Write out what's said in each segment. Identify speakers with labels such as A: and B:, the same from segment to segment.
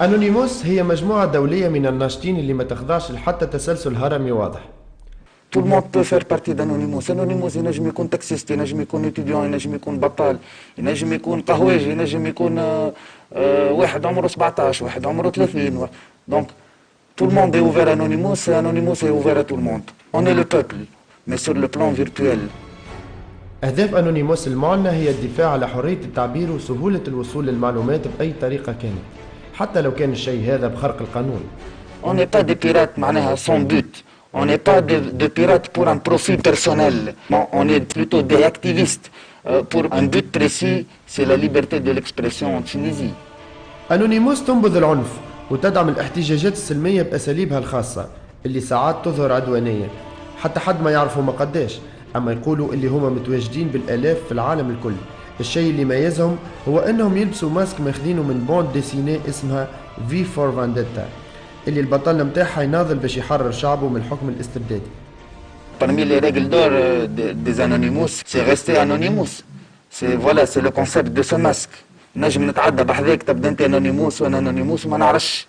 A: أنونيموس هي مجموعة دولية من الناشطين اللي ما تخضعش لحتى تسلسل هرمي واضح.
B: Tout le monde peut faire partie d'Anonymous. Anonymous ينجم يكون تاكسيست، ينجم يكون étudiant، ينجم يكون بطال، ينجم يكون قهواجي، ينجم يكون واحد عمره 17، واحد عمره 30. Donc tout le monde est ouvert à Anonymous et Anonymous est ouvert à tout le monde. On est le peuple, mais sur le plan virtuel.
A: أهداف أنونيموس المعلنة هي الدفاع على حرية التعبير وسهولة الوصول للمعلومات بأي طريقة كانت، حتى لو كان الشيء هذا بخرق القانون.
B: On n'est pas des pirates معناها sans but. On n'est pas des pirates pour un profit personnel. On est plutôt des activistes pour un but précis, c'est la liberté de l'expression en Tunisie.
A: أنونيموس تنبذ العنف وتدعم الاحتجاجات السلمية بأساليبها الخاصة اللي ساعات تظهر عدوانية، حتى حد ما يعرفوا ما قداش، أما يقولوا اللي هما متواجدين بالآلاف في العالم الكل. الشيء اللي يميزهم هو أنهم يلبسوا ماسك ماخذينه من بوند ديسيني اسمها في فور فانديتا، اللي البطل نتاعها يناضل باش يحرر شعبه من الحكم الاستبدادي.
B: Parmi les règles d'or des Anonymous, c'est rester Anonymous. C'est le concept de ce masque. نجم نتعدى بحذاك تبدا انت Anonymous وانا Anonymous وما نعرفش.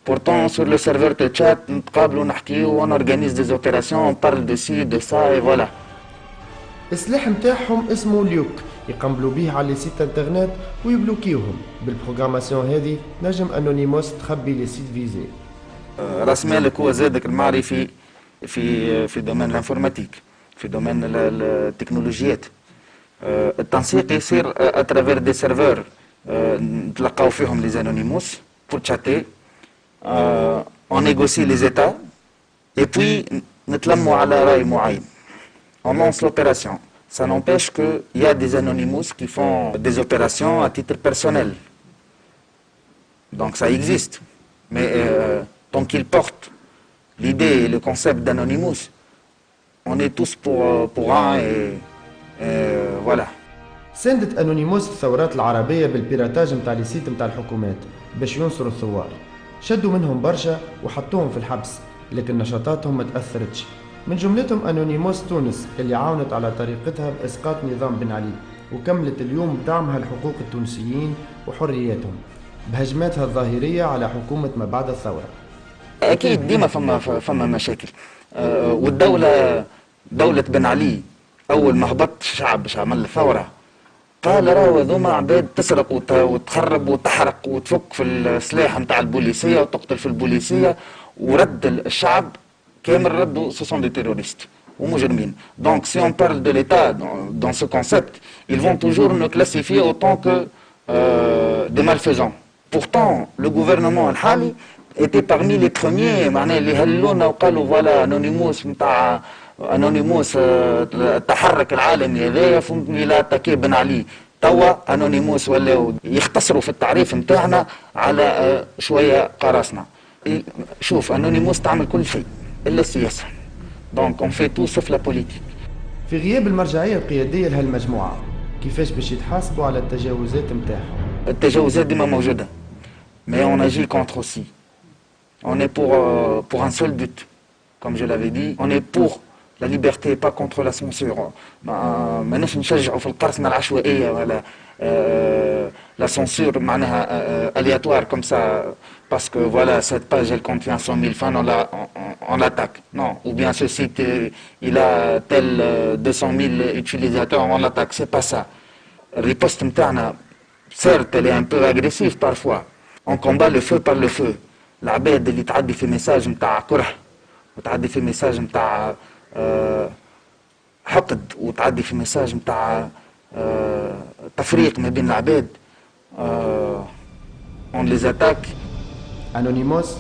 B: Pourtant sur le serveur de chat نتقابلوا نحكيوا، on organise des opérations, on parle de ci, de ça et voilà.
A: السلاح نتاعهم اسمه ليوك، يقنبلوا به على سيت انترنت ويبلوكيوهم. بالبروغراماسيون هذه نجم انونيموس تخبي لي سيت فيزي.
B: راس مالك هو زادك المعرفي في دومين الانفورماتيك، في دومين التكنولوجيات. التنسيق يصير اترافير دي سيرفور نتلقاو فيهم لي زانونيموس بور تشاتي، اون نيغوسي لي زيتا اي بوي نتلموا على راي معين. On lance l'opération. Ça n'empêche qu'il y a des Anonymous qui font des opérations à titre personnel. Donc ça existe. Mais tant qu'ils portent l'idée et le concept d'Anonymous, on est tous pour un et voilà.
A: ساندت انونيموس الثورات العربية بالبيراتاج متاع لي سيت متاع الحكومات باش ينصروا الثوار. شدوا منهم برشا وحطوهم في الحبس، لكن نشاطاتهم ما تأثرتش. من جملتهم أنونيموس تونس اللي عاونت على طريقتها بإسقاط نظام بن علي، وكملت اليوم بدعمها لحقوق التونسيين وحرياتهم بهجماتها الظاهرية على حكومة ما بعد الثورة.
B: أكيد ديما فما مشاكل، والدولة دولة بن علي أول ما هبط الشعب باش عمل الثورة قال راهو هذوما عباد تسرق وتخرب وتحرق وتفك في السلاح نتاع البوليسية وتقتل في البوليسية، ورد الشعب كامل ردوا ce sont des terroristes ومجرمين. Donc si on parle de l'État dans ce concept, ils vont toujours nous classifier autant que des malfaisants. Pourtant le gouvernement الحالي était parmi les premiers معناه اللي هلونا وقالوا فوالا انونيموس نتاع انونيموس التحرك العالمي هذايا فهمتني لا تكي بن علي. توا انونيموس ولاو يختصروا في التعريف نتاعنا على شويه قراصنه. شوف انونيموس تعمل كل شيء إلا السياسة. دونك اون في تو سوف لا بوليتيك.
A: في غياب المرجعية القيادية لهالمجموعة كيفاش باش يتحاسبوا على التجاوزات نتاعهم؟
B: التجاوزات ديما موجودة. Mais on agit contre aussi. On est pour un seul but. Comme je l'avais dit, on est pour la liberté et pas contre la censure. ماناش نشجعوا في القرصنة العشوائية ولا la censure معناها aléatoire comme ça. Parce que voilà, cette page elle contient 100 000 fans, on l'attaque. Non. Ou bien ce site il a tel 200 000 utilisateurs, on l'attaque. C'est pas ça. Riposte متاعنا certes elle est un peu agressive parfois. On combat le feu par le feu. العباد اللي تعدي في ميساج متاع كره وتعدي في ميساج متاع حقد وتعدي في ميساج متاع تفريق ما بين العباد. On les attaque.
A: أنونيموس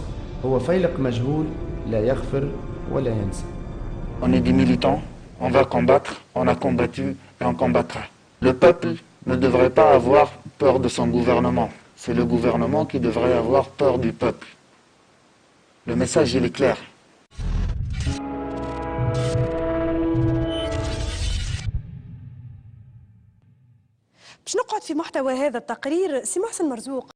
A: هو فيلق مجهول لا يغفر ولا ينسى.
B: On est des militants, on va combattre, on a combattu et on combattra. Le peuple ne devrait pas avoir peur de son gouvernement. C'est le gouvernement qui devrait avoir peur du peuple. Le message il est clair.
C: باش نقعد في محتوى هذا التقرير سي محسن مرزوق.